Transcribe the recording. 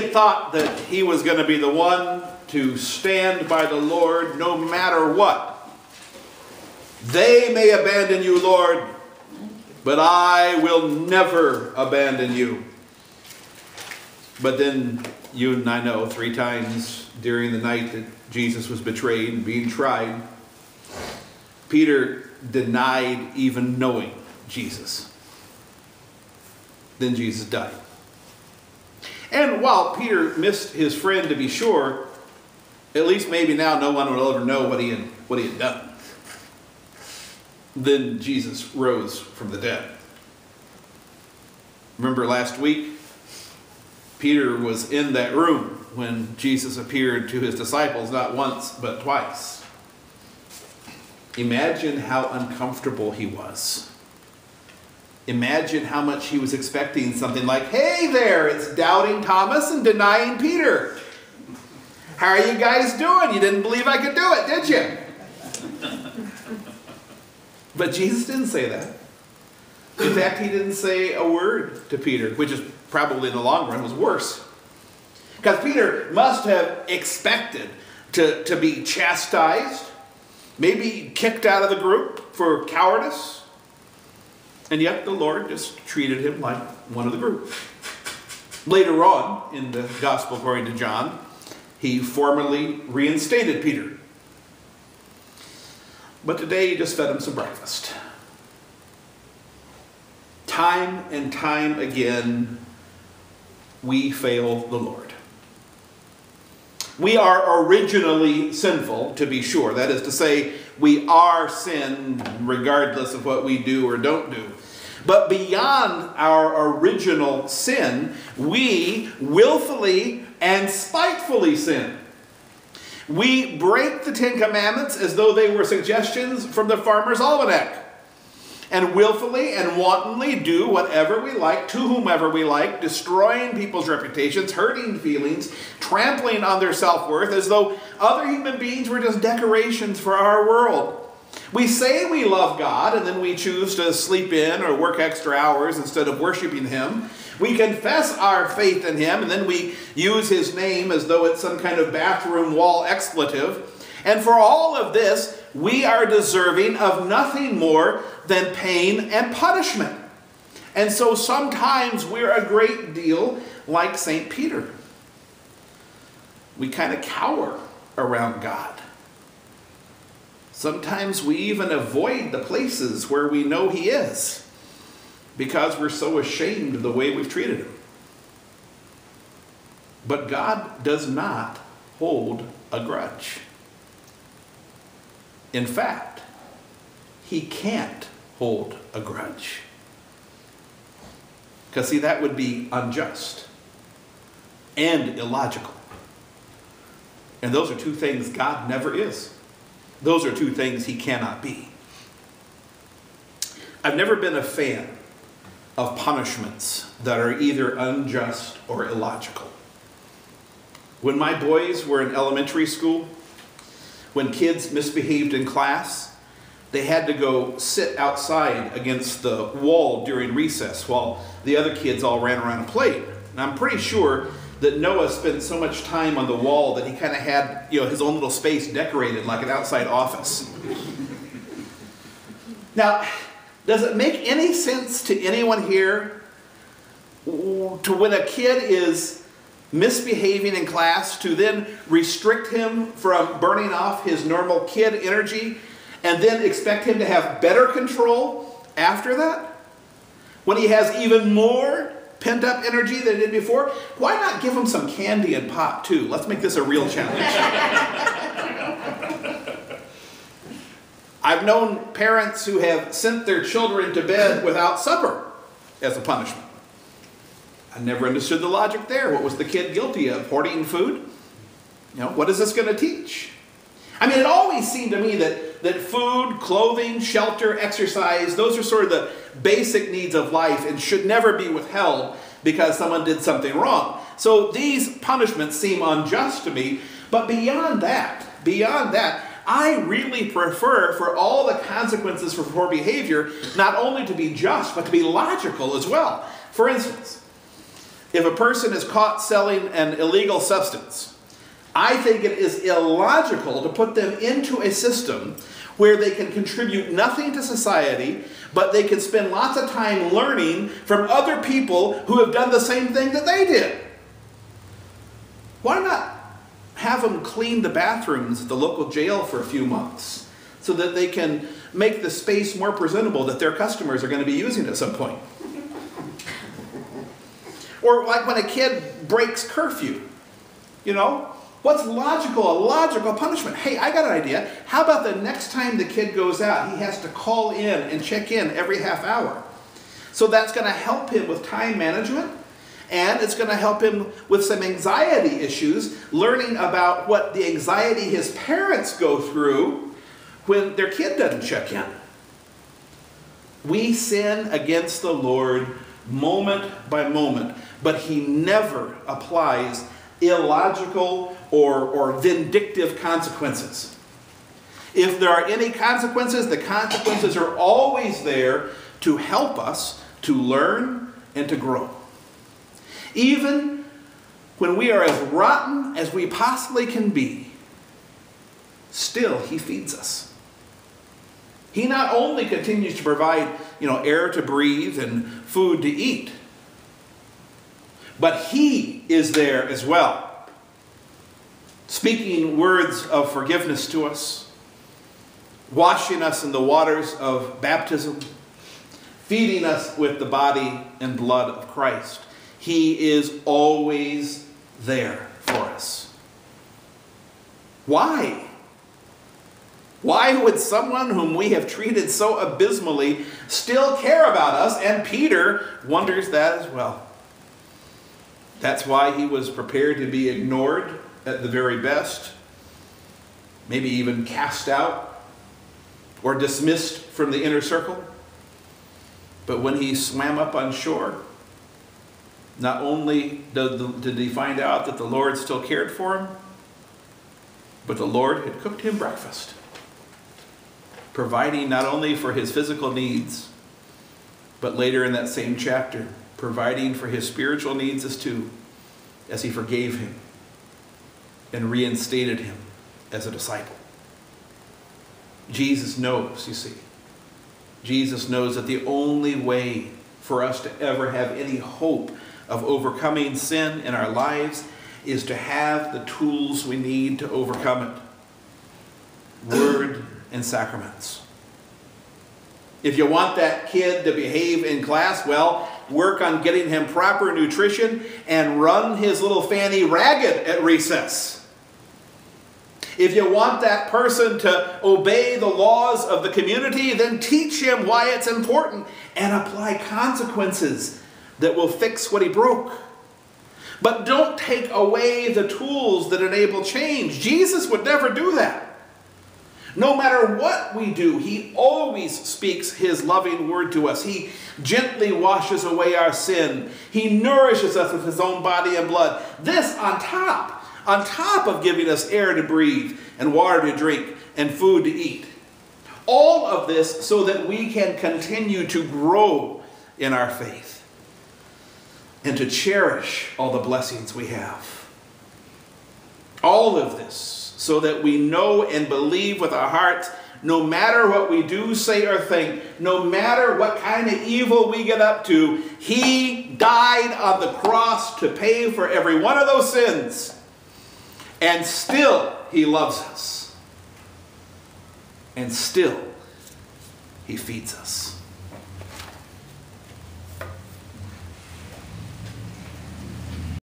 had thought that he was going to be the one to stand by the Lord no matter what. They may abandon you, Lord, but I will never abandon you. But then you and I know 3 times during the night that Jesus was betrayed and being tried, Peter denied even knowing Jesus. Then Jesus died. And while Peter missed his friend, to be sure, at least maybe now no one will ever know what he had done. Then Jesus rose from the dead. Remember last week, Peter was in that room when Jesus appeared to his disciples not once but twice. Imagine how uncomfortable he was. Imagine how much he was expecting something like, hey there, it's doubting Thomas and denying Peter. How are you guys doing? You didn't believe I could do it, did you? But Jesus didn't say that. In fact, he didn't say a word to Peter, which is probably in the long run was worse. Because Peter must have expected to be chastised, maybe kicked out of the group for cowardice. And yet the Lord just treated him like one of the group. Later on in the Gospel according to John, he formally reinstated Peter. But today he just fed him some breakfast. Time and time again, we fail the Lord. We are originally sinful, to be sure. That is to say, we are sin regardless of what we do or don't do. But beyond our original sin, we willfully and spitefully sin. We break the 10 Commandments as though they were suggestions from the Farmer's Almanac. And willfully and wantonly do whatever we like, to whomever we like, destroying people's reputations, hurting feelings, trampling on their self-worth, as though other human beings were just decorations for our world. We say we love God, and then we choose to sleep in or work extra hours instead of worshiping Him. We confess our faith in Him, and then we use His name as though it's some kind of bathroom wall expletive. And for all of this, we are deserving of nothing more than pain and punishment. And so sometimes we're a great deal like St. Peter. We kind of cower around God. Sometimes we even avoid the places where we know He is because we're so ashamed of the way we've treated Him. But God does not hold a grudge. In fact, He can't hold a grudge. Because, see, that would be unjust and illogical. And those are two things God never is. Those are two things He cannot be. I've never been a fan of punishments that are either unjust or illogical. When my boys were in elementary school, when kids misbehaved in class, they had to go sit outside against the wall during recess while the other kids all ran around and played. And I'm pretty sure that Noah spent so much time on the wall that he kind of had, his own little space decorated like an outside office. Now, does it make any sense to anyone here to when a kid is misbehaving in class to then restrict him from burning off his normal kid energy and then expect him to have better control after that? When he has even more pent-up energy than he did before? Why not give him some candy and pop too? Let's make this a real challenge. I've known parents who have sent their children to bed without supper as a punishment. I never understood the logic there. What was the kid guilty of? Hoarding food? What is this going to teach? I mean, it always seemed to me that food, clothing, shelter, exercise, those are sort of the basic needs of life and should never be withheld because someone did something wrong. So these punishments seem unjust to me. But beyond that, I really prefer for all the consequences for poor behavior not only to be just, but to be logical as well. For instance, If a person is caught selling an illegal substance, I think it is illogical to put them into a system where they can contribute nothing to society, but they can spend lots of time learning from other people who have done the same thing that they did. Why not have them clean the bathrooms at the local jail for a few months so that they can make the space more presentable that their customers are going to be using at some point? Or like when a kid breaks curfew, you know, what's logical? A logical punishment. Hey, I got an idea. How about the next time the kid goes out, he has to call in and check in every half hour? So that's going to help him with time management, and it's going to help him with some anxiety issues, learning about what the anxiety his parents go through when their kid doesn't check in. We sin against the Lord moment by moment, but he never applies illogical or vindictive consequences. If there are any consequences, the consequences are always there to help us to learn and to grow. Even when we are as rotten as we possibly can be, still he feeds us. He not only continues to provide, air to breathe and food to eat, but he is there as well, speaking words of forgiveness to us, washing us in the waters of baptism, feeding us with the body and blood of Christ. He is always there for us. Why? Why would someone whom we have treated so abysmally still care about us? And Peter wonders that as well. That's why he was prepared to be ignored at the very best, maybe even cast out or dismissed from the inner circle. But when he swam up on shore, not only did he find out that the Lord still cared for him, but the Lord had cooked him breakfast, providing not only for his physical needs, but later in that same chapter, providing for his spiritual needs as he forgave him and reinstated him as a disciple. Jesus knows, you see. Jesus knows that the only way for us to ever have any hope of overcoming sin in our lives is to have the tools we need to overcome it. Word and sacraments. If you want that kid to behave in class, well, work on getting him proper nutrition and run his little fanny ragged at recess. If you want that person to obey the laws of the community, then teach him why it's important and apply consequences that will fix what he broke. But don't take away the tools that enable change. Jesus would never do that. No matter what we do, he always speaks his loving word to us. He gently washes away our sin. He nourishes us with his own body and blood. This on top of giving us air to breathe and water to drink and food to eat. All of this so that we can continue to grow in our faith and to cherish all the blessings we have. All of this so that we know and believe with our hearts, no matter what we do, say, or think, no matter what kind of evil we get up to, he died on the cross to pay for every one of those sins. And still, he loves us. And still, he feeds us.